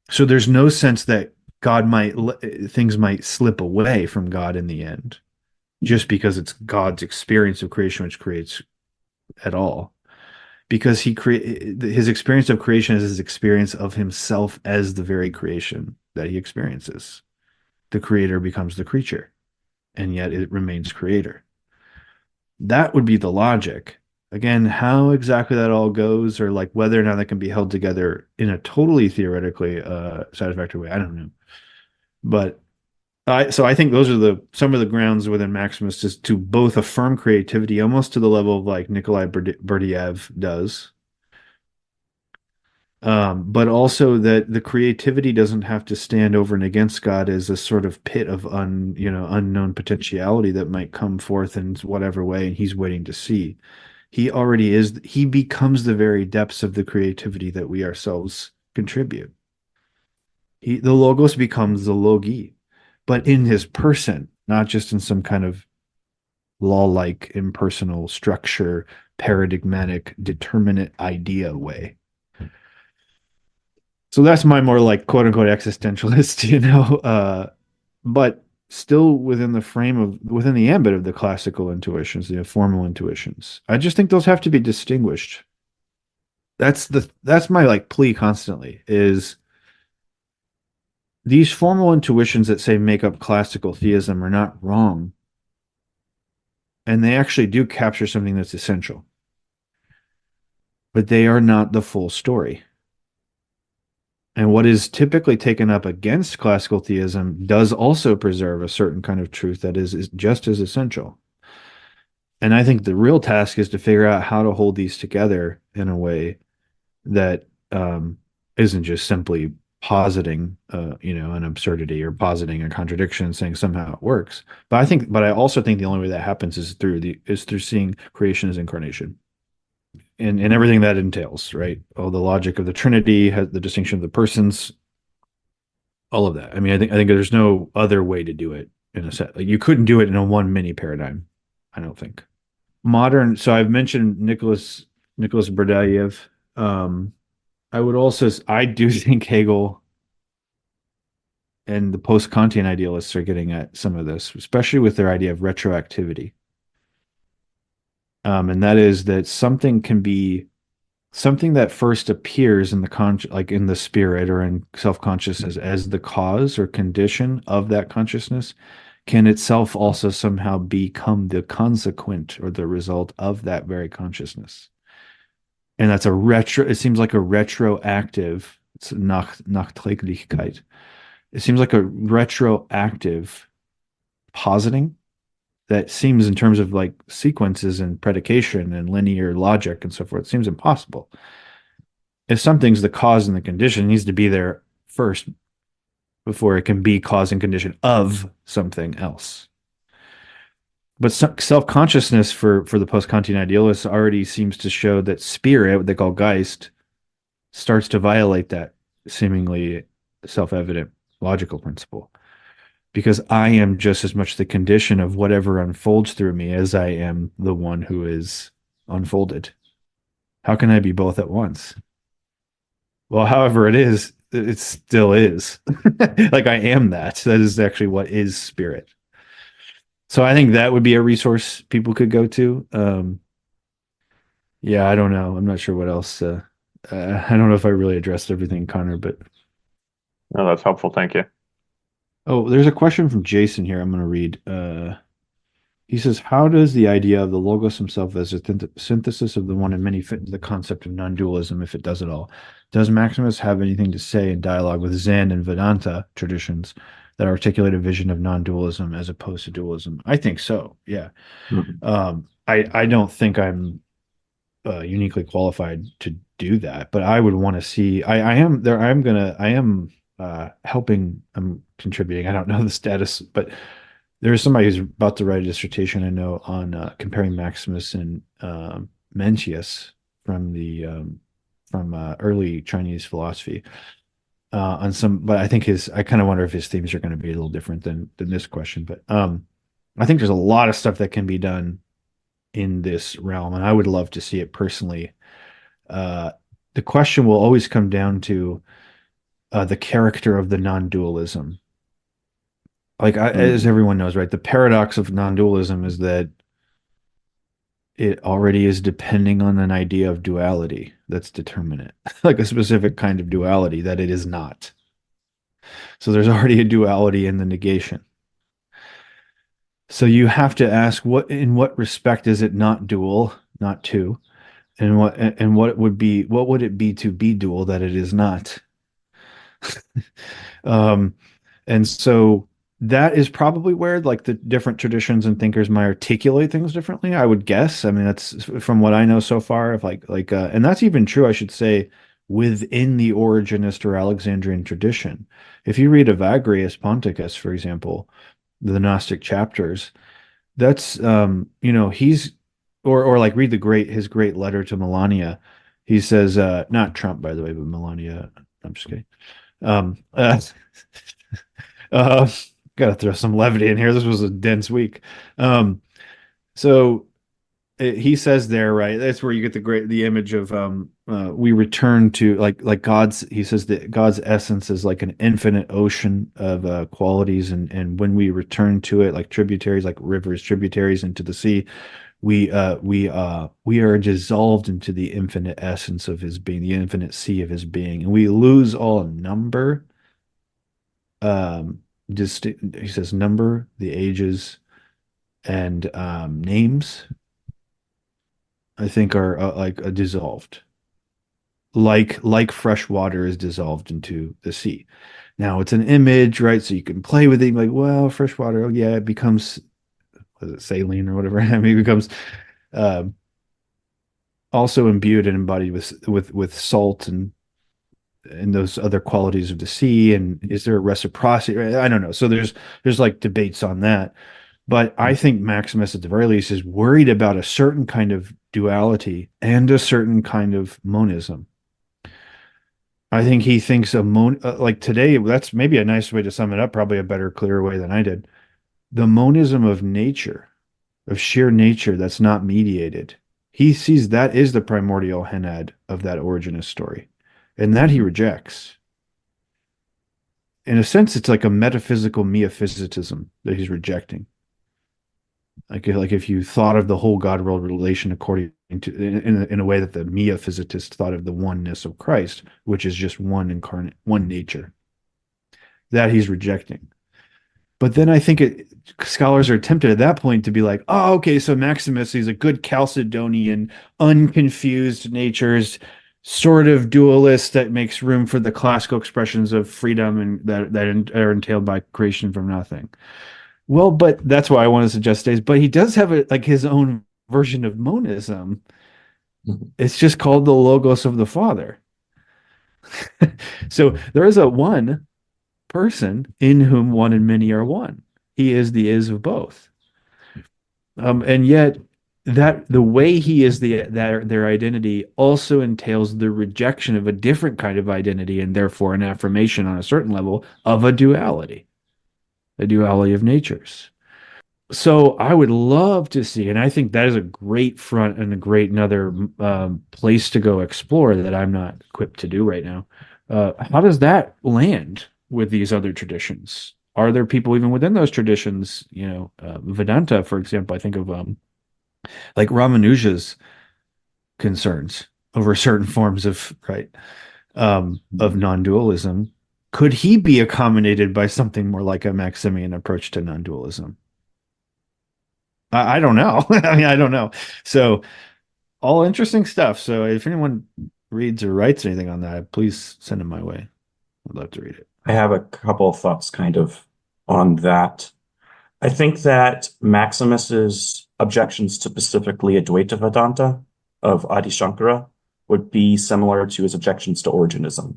So there's no sense that things might slip away from God in the end, just because it's God's experience of creation which creates at all. Because his experience of creation is his experience of himself as the very creation that he experiences. The creator becomes the creature, and yet it remains creator. That would be the logic. Again, how exactly that all goes, or like whether or not that can be held together in a totally theoretically satisfactory way, I don't know. But I think those are some of the grounds within Maximus is to both affirm creativity almost to the level of like Nikolai Berdyaev does, but also that the creativity doesn't have to stand over and against God as a sort of pit of unknown potentiality that might come forth in whatever way, and he's waiting to see. He already is. He becomes the very depths of the creativity that we ourselves contribute. The logos becomes the logi, but in his person, not just in some kind of law-like impersonal structure, paradigmatic, determinate idea way. So that's my more like quote unquote existentialist, but still within the ambit of the classical intuitions, the formal intuitions. I just think those have to be distinguished. That's my like plea constantly is these formal intuitions that say make up classical theism are not wrong. And they actually do capture something that's essential. But they are not the full story. And what is typically taken up against classical theism does also preserve a certain kind of truth that is just as essential. And I think the real task is to figure out how to hold these together in a way that isn't just simply positing, an absurdity or positing a contradiction and saying somehow it works. But I also think the only way that happens is through seeing creation as incarnation. And everything that entails, right? The logic of the Trinity, has the distinction of the persons, all of that. I mean, I think there's no other way to do it in a set. Like you couldn't do it in a one mini paradigm. I don't think. Modern. So I've mentioned Nicholas Berdyaev. I do think Hegel and the post-Kantian idealists are getting at some of this, especially with their idea of retroactivity. And that is that something can be something that first appears in like in the spirit or in self-consciousness as the cause or condition of that consciousness can itself also somehow become the consequent or the result of that very consciousness. And that's it seems like a retroactive, it's Nachträglichkeit. It seems like a retroactive positing that seems in terms of like sequences and predication and linear logic and so forth, seems impossible. If something's the cause and the condition, it needs to be there first before it can be cause and condition of something else. But self-consciousness for the post-Kantian idealists already seems to show that spirit, what they call Geist, starts to violate that seemingly self-evident logical principle. Because I am just as much the condition of whatever unfolds through me as I am the one who is unfolded. How can I be both at once? Well, however it is, it still is. Like I am that. That is actually what is spirit. So I think that would be a resource people could go to. Yeah, I don't know. I'm not sure what else. I don't know if I really addressed everything, Connor, but. No, that's helpful. Thank you. Oh, there's a question from Jason here. I'm going to read. He says, how does the idea of the Logos himself as a synthesis of the one and many fit into the concept of non-dualism, if it does at all? Does Maximus have anything to say in dialogue with Zen and Vedanta traditions that articulate a vision of non-dualism as opposed to dualism? I think so, yeah. Mm-hmm. I don't think I'm uniquely qualified to do that, but I would want to see. I am helping. I'm contributing. I don't know the status, but There's somebody who's about to write a dissertation, I know, on comparing Maximus and Mencius from the early Chinese philosophy. On some, but I think I kind of wonder if his themes are going to be a little different than this question. But I think there's a lot of stuff that can be done in this realm, and I would love to see it personally. The question will always come down to the character of the non-dualism. Like, as everyone knows, right? The paradox of non-dualism is that it already is depending on an idea of duality that's determinate, like a specific kind of duality that it is not. So there's already a duality in the negation. So you have to ask, in what respect is it not dual, not two, and what would it be to be dual that it is not? And so that is probably where like the different traditions and thinkers might articulate things differently, I would guess. I mean, that's from what I know so far of and that's even true, I should say, within the Origenist or Alexandrian tradition. If you read Evagrius Ponticus, for example, the Gnostic chapters, that's he's or like read his great letter to Melania. He says, not Trump, by the way, but Melania. I'm just kidding. Uh, Gotta throw some levity in here. This was a dense week. So he says there, right? That's where you get the image of we return to like God's. He says that God's essence is like an infinite ocean of qualities, and when we return to it, like tributaries, like rivers, tributaries into the sea, we are dissolved into the infinite essence of His being, the infinite sea of His being, and we lose all number. He says number, the ages, and names, I think, are dissolved, like fresh water is dissolved into the sea. Now it's an image, right? So you can play with it, like, well, fresh water, oh yeah, it becomes, was it saline or whatever? I mean, it becomes also imbued and embodied with salt and those other qualities of the sea. And is there a reciprocity? I don't know. So there's like debates on that. But I think Maximus, at the very least, is worried about a certain kind of duality and a certain kind of monism. I think he thinks like today, that's maybe a nice way to sum it up, probably a better, clearer way than I did. The monism of nature, of sheer nature that's not mediated. He sees that is the primordial henad of that Origenist story, and that he rejects. In a sense, it's like a metaphysical meophysitism that he's rejecting. Like if you thought of the whole God-world relation according to in a way that the meophysitist thought of the oneness of Christ, which is just one incarnate, one nature, that he's rejecting. But then I think scholars are tempted at that point to be like, oh, okay, so Maximus, he's a good Chalcedonian, unconfused natures, sort of dualist that makes room for the classical expressions of freedom and that are entailed by creation from nothing. Well, but that's why I want to suggest days. But he does have his own version of monism. It's just called the Logos of the Father. So there is a one person in whom one and many are one. He is the is of both. And yet that the way he is their identity also entails the rejection of a different kind of identity, and therefore an affirmation on a certain level of a duality of natures. So I would love to see, and I think that is a great front and a great another place to go explore that I'm not equipped to do right now. How does that land with these other traditions? Are there people even within those traditions, Vedanta, for example, I think of like Ramanuja's concerns over certain forms of non-dualism. Could he be accommodated by something more like a Maximian approach to non-dualism? I don't know. I mean, I don't know. So all interesting stuff. So if anyone reads or writes anything on that, please send them my way. I'd love to read it. I have a couple of thoughts kind of on that. I think that Maximus's objections to specifically Advaita Vedanta of Adi Shankara would be similar to his objections to Origenism,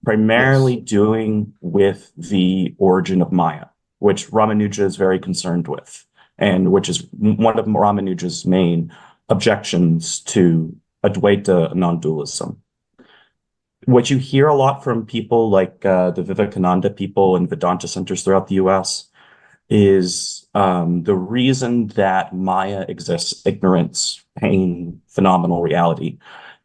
primarily doing with the origin of Maya, which Ramanuja is very concerned with, and which is one of Ramanuja's main objections to Advaita non-dualism. What you hear a lot from people like the Vivekananda people and Vedanta centers throughout the US is the reason that Maya exists, ignorance, pain, phenomenal reality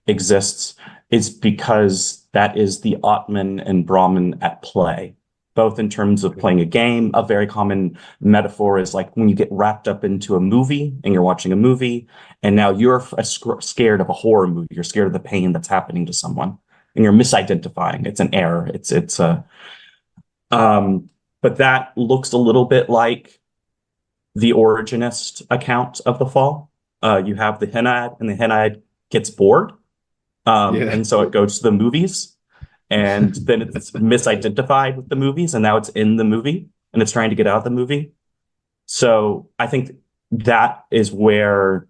exists, is because that is the Atman and Brahman at play, both in terms of playing a game. A very common metaphor is like when you get wrapped up into a movie and you're watching a movie, and now you're scared of a horror movie, you're scared of the pain that's happening to someone, and you're misidentifying. It's an error. But that looks a little bit like the Origenist account of the fall. You have the Henad, and the Henad gets bored. And so it goes to the movies, and then it's misidentified with the movies, and now it's in the movie, and it's trying to get out of the movie. So I think that is where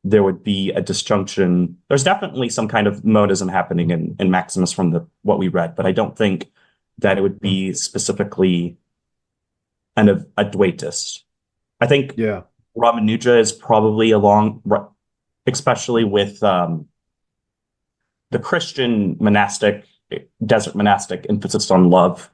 there would be a disjunction. There's definitely some kind of monism happening in Maximus from what we read, but I don't think that it would be specifically an Advaitist. I think Ramanuja is probably especially with the Christian desert monastic emphasis on love,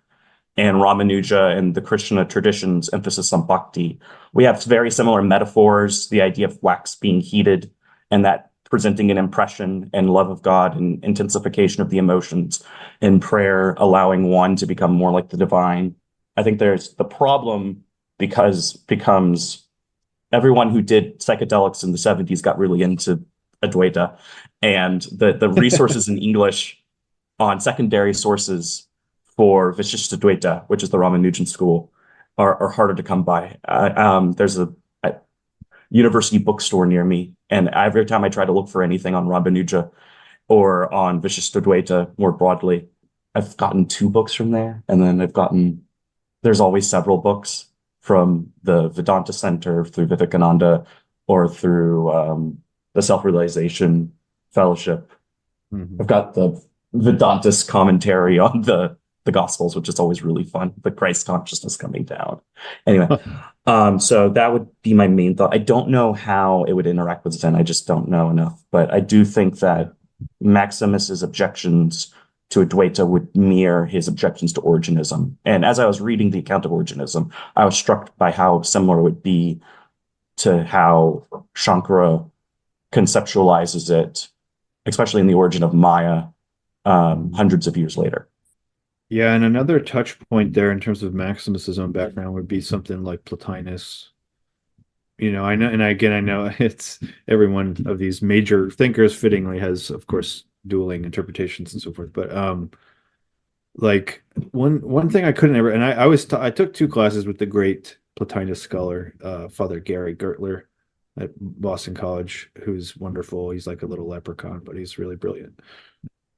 and Ramanuja and the Krishna tradition's emphasis on bhakti. We have very similar metaphors, the idea of wax being heated, and that presenting an impression and love of God and intensification of the emotions, and prayer allowing one to become more like the divine. I think there's the problem becomes everyone who did psychedelics in the 70s got really into Advaita, and the resources in English on secondary sources for Vishishtadvaita, which is the Ramanujan school, are harder to come by. There's a university bookstore near me, and every time I try to look for anything on Ramanuja or on Vishishtadvaita more broadly, I've gotten 2 books from there, and then there's always several books from the Vedanta Center through Vivekananda or through the Self-Realization Fellowship. I've got the Vedantist commentary on the Gospels, which is always really fun. The Christ consciousness coming down. Anyway, so that would be my main thought. I don't know how it would interact with Zen. I just don't know enough. But I do think that Maximus's objections to Advaita would mirror his objections to Origenism. And as I was reading the account of Origenism, I was struck by how similar it would be to how Shankara conceptualizes it, especially in the origin of Maya, hundreds of years later. Yeah, and another touch point there in terms of Maximus's own background would be something like Plotinus. I know, and again, I know it's every one of these major thinkers fittingly has, of course, dueling interpretations and so forth. But like one thing I couldn't ever, and I took 2 classes with the great Plotinus scholar, Father Gary Gertler at Boston College, who's wonderful. He's like a little leprechaun, but he's really brilliant.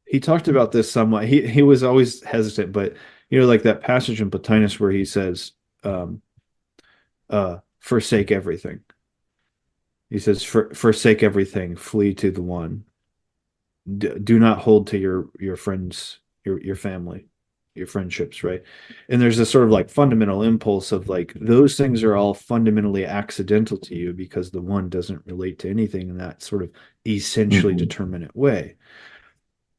He talked about this somewhat. He was always hesitant, but like that passage in Plotinus where he says, forsake everything. He says, forsake everything, flee to the one. Do not hold to your friends, your family, your friendships, right? And there's this sort of like fundamental impulse of like those things are all fundamentally accidental to you because the one doesn't relate to anything in that sort of essentially determinate way.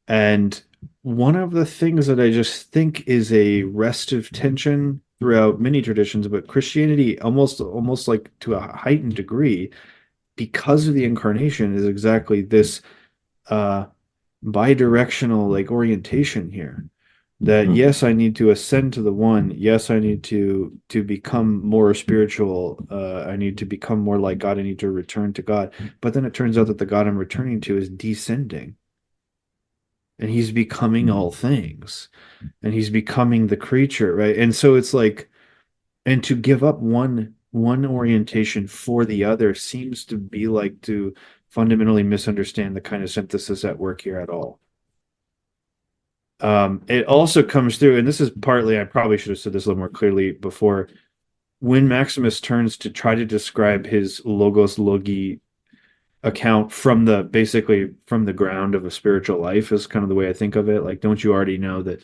And one of the things that I just think is a restive tension throughout many traditions, but Christianity almost like to a heightened degree because of the Incarnation is exactly this bidirectional like orientation here. That yes, I need to ascend to the one. Yes, I need to become more spiritual. I need to become more like God. I need to return to God. But then it turns out that the God I'm returning to is descending. And he's becoming all things. And he's becoming the creature, right? And so it's like, and to give up one orientation for the other seems to be like to fundamentally misunderstand the kind of synthesis at work here at all. It also comes through, and this is partly, I probably should have said this a little more clearly before, when Maximus turns to try to describe his logos logi account basically from the ground of a spiritual life is kind of the way I think of it. Like, don't you already know that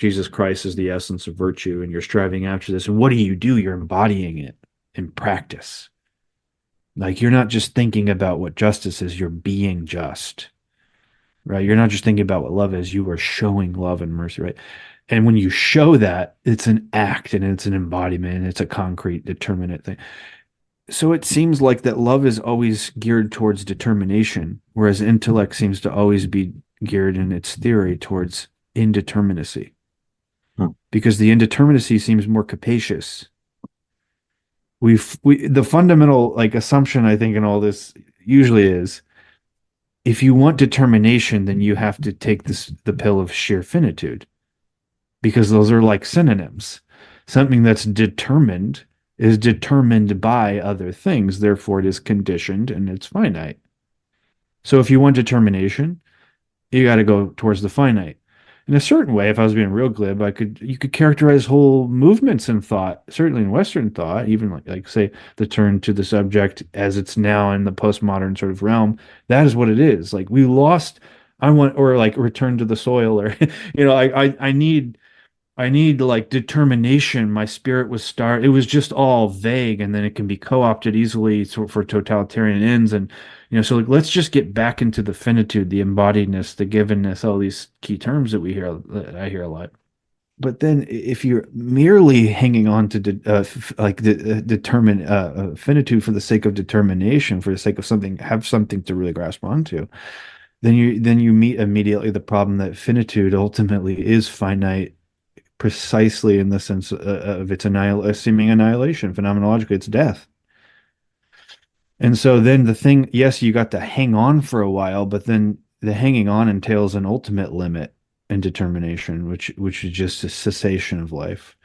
Jesus Christ is the essence of virtue, and you're striving after this. And what do? You're embodying it in practice. Like, you're not just thinking about what justice is, you're being just, right? You're not just thinking about what love is, you are showing love and mercy, right? And when you show that, it's an act and it's an embodiment and it's a concrete, determinate thing. So it seems like that love is always geared towards determination, whereas intellect seems to always be geared in its theory towards indeterminacy. Because the indeterminacy seems more capacious. The fundamental assumption, I think, in all this usually is, if you want determination, then you have to take the pill of sheer finitude, because those are like synonyms. Something that's determined is determined by other things, therefore it is conditioned and it's finite. So if you want determination, you got to go towards the finite. In a certain way, if I was being real glib, you could characterize whole movements in thought, certainly in Western thought, even like say the turn to the subject as it's now in the postmodern sort of realm. That is what it is. Like, we lost. Or like return to the soil, or I need like determination. My spirit was it was just all vague, and then it can be co-opted easily for totalitarian ends. And so let's just get back into the finitude, the embodiedness, the givenness, all these key terms that I hear a lot. But then if you're merely hanging on to determine finitude for the sake of determination, for the sake of have something to really grasp onto, then you meet immediately the problem that finitude ultimately is finite, precisely in the sense of its seeming annihilation. Phenomenologically, it's death. And so then the thing, yes, you got to hang on for a while, but then the hanging on entails an ultimate limit and determination, which is just a cessation of life.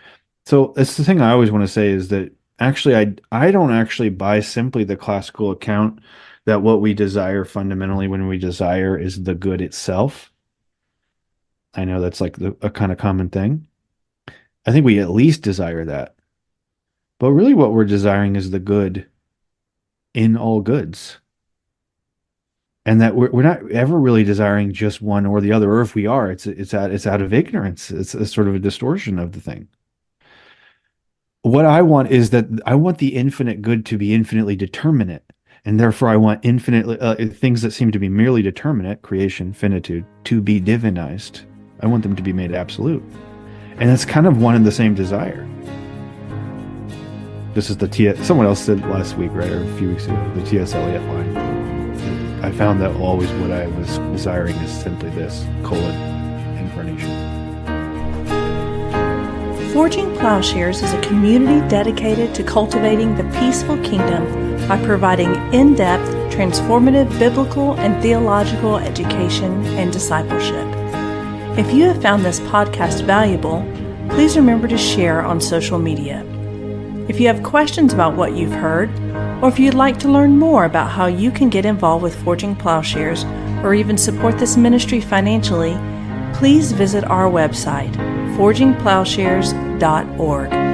So that's the thing I always want to say, is that actually I don't actually buy simply the classical account that what we desire fundamentally when we desire is the good itself. I know that's like a kind of common thing. I think we at least desire that. But really what we're desiring is the good in all goods. And that we're not ever really desiring just one or the other, or if we are, it's out of ignorance. It's a sort of a distortion of the thing. What I want is that I want the infinite good to be infinitely determinate. And therefore I want infinitely things that seem to be merely determinate, creation, finitude, to be divinized. I want them to be made absolute. And it's kind of one and the same desire. This is someone else said last week, right, or a few weeks ago, the T.S. Eliot line. I found that always what I was desiring is simply this, Incarnation. Forging Plowshares is a community dedicated to cultivating the peaceful kingdom by providing in-depth, transformative biblical and theological education and discipleship. If you have found this podcast valuable, please remember to share on social media. If you have questions about what you've heard, or if you'd like to learn more about how you can get involved with Forging Plowshares or even support this ministry financially, please visit our website, forgingplowshares.org.